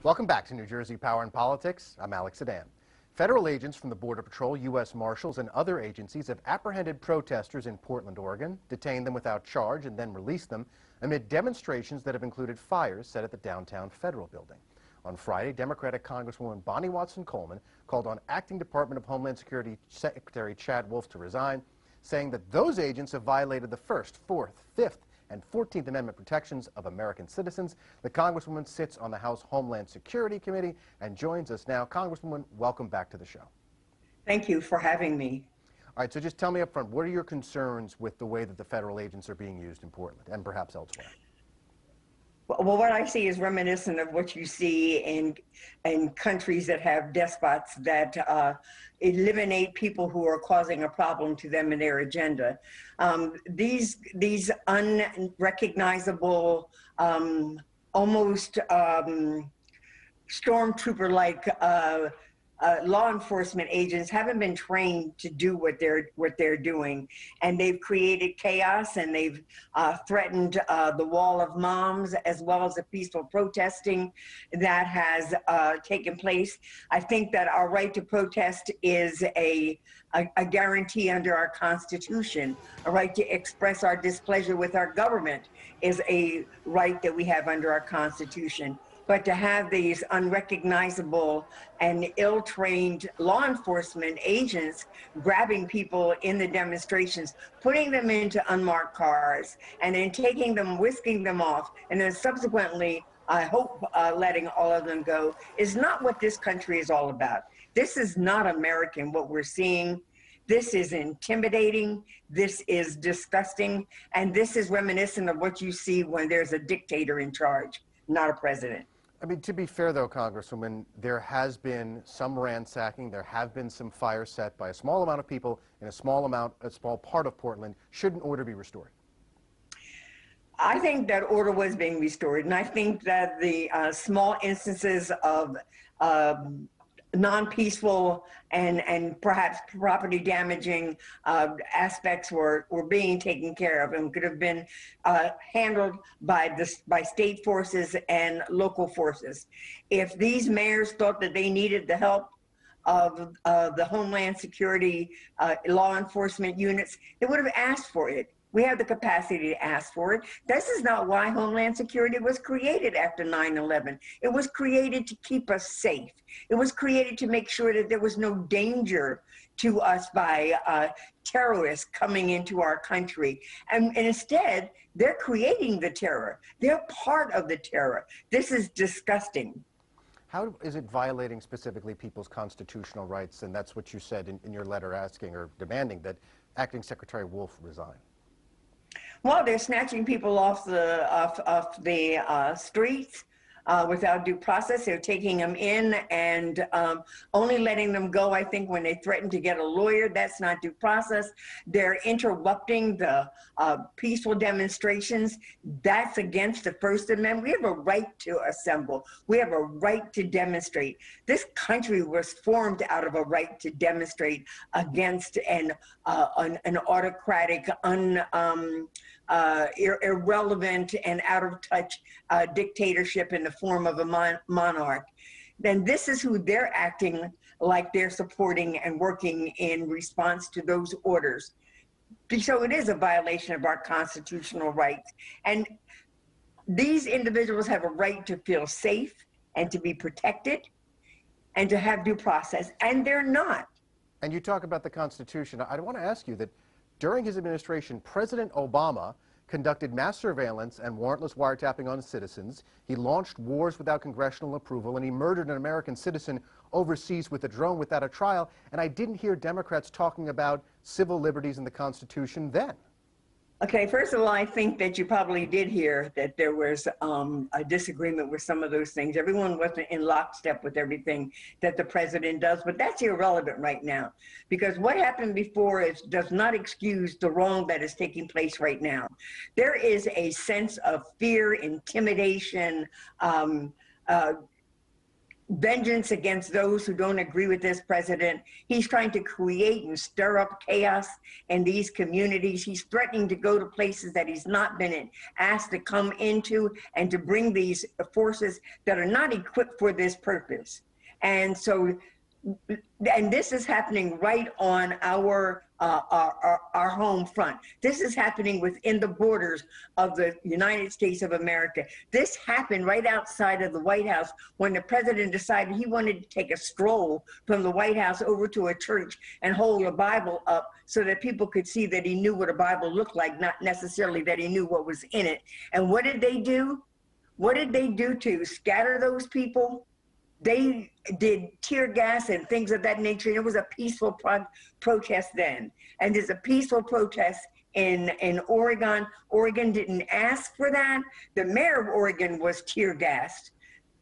Welcome back to New Jersey Power and Politics. I'm Alex Sedan. Federal agents from the Border Patrol, U.S. Marshals, and other agencies have apprehended protesters in Portland, Oregon, detained them without charge, and then released them amid demonstrations that have included fires set at the downtown Federal Building. On Friday, Democratic Congresswoman Bonnie Watson Coleman called on Acting Department of Homeland Security Secretary Chad Wolf to resign, saying that those agents have violated the First, Fourth, Fifth, and 14th Amendment protections of American citizens. The Congresswoman sits on the House Homeland Security Committee and joins us now. Congresswoman, welcome back to the show. Thank you for having me. All right, so just tell me up front, what are your concerns with the way that the federal agents are being used in Portland and perhaps elsewhere? Well, what I see is reminiscent of what you see in countries that have despots that eliminate people who are causing a problem to them in their agenda. These unrecognizable, almost stormtrooper-like law enforcement agents haven't been trained to do what they're doing, and they've created chaos, and they've threatened the wall of moms as well as the peaceful protesting that has taken place. I think that our right to protest is a guarantee under our Constitution. A right to express our displeasure with our government is a right that we have under our Constitution. But to have these unrecognizable and ill-trained law enforcement agents grabbing people in the demonstrations, putting them into unmarked cars, and then taking them, whisking them off, and then subsequently, I hope, letting all of them go, is not what this country is all about. This is not American, what we're seeing. This is intimidating, this is disgusting, and this is reminiscent of what you see when there's a dictator in charge, not a president. I mean, to be fair, though, Congresswoman, there has been some ransacking. There have been some fires set by a small amount of people in a small part of Portland. Shouldn't order be restored? I think that order was being restored, and I think that the small instances of non-peaceful and perhaps property damaging aspects were being taken care of and could have been handled by state forces and local forces. If these mayors thought that they needed the help of the Homeland Security law enforcement units, they would have asked for it. We have the capacity to ask for it. This is not why Homeland Security was created after 9/11. It was created to keep us safe. It was created to make sure that there was no danger to us by terrorists coming into our country. And instead, they're creating the terror. They're part of the terror. This is disgusting. How is it violating specifically people's constitutional rights? And that's what you said in your letter asking or demanding that Acting Secretary Wolf resign. Well, they're snatching people off the streets without due process. They're taking them in and only letting them go, I think, when they threaten to get a lawyer. That's not due process. They're interrupting the peaceful demonstrations. That's against the First Amendment. We have a right to assemble. We have a right to demonstrate. This country was formed out of a right to demonstrate against an autocratic, irrelevant and out of touch dictatorship in the form of a monarch. Then this is who they're acting like they're supporting and working in response to those orders. So it is a violation of our constitutional rights. And these individuals have a right to feel safe and to be protected and to have due process, and they're not. And you talk about the Constitution. I want to ask you that during his administration, President Obama conducted mass surveillance and warrantless wiretapping on citizens. He launched wars without congressional approval, and he murdered an American citizen overseas with a drone without a trial. And I didn't hear Democrats talking about civil liberties in the Constitution then. Okay, first of all, I think that you probably did hear that there was a disagreement with some of those things. Everyone wasn't in lockstep with everything that the president does, but that's irrelevant right now, because what happened before does not excuse the wrong that is taking place right now. There is a sense of fear, intimidation, vengeance against those who don't agree with this president. He's trying to create and stir up chaos in these communities. He's threatening to go to places that he's not been asked to come into, and to bring these forces that are not equipped for this purpose. And so, and this is happening right on our home front. This is happening within the borders of the United States of America. This happened right outside of the White House when the president decided he wanted to take a stroll from the White House over to a church and hold a Bible up so that people could see that he knew what a Bible looked like, not necessarily that he knew what was in it. And what did they do? What did they do to scatter those people? They did tear gas and things of that nature. It was a peaceful protest then. And there's a peaceful protest in Oregon. Oregon didn't ask for that. The mayor of Oregon was tear gassed.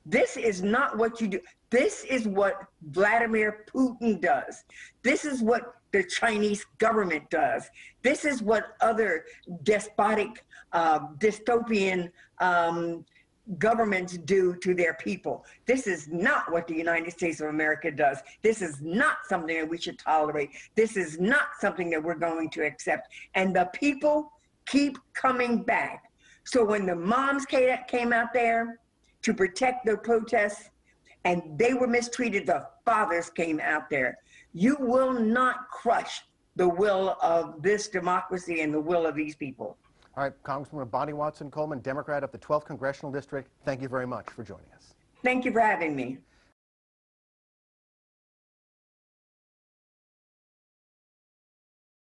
This is not what you do. This is what Vladimir Putin does. This is what the Chinese government does. This is what other despotic, dystopian governments do to their people. This is not what the United States of America does. This is not something that we should tolerate. This is not something that we're going to accept. And the people keep coming back. So when the moms came out there to protect the protests and they were mistreated, the fathers came out there. You will not crush the will of this democracy and the will of these people. All right, Congresswoman Bonnie Watson Coleman, Democrat of the 12th Congressional District, thank you very much for joining us. Thank you for having me.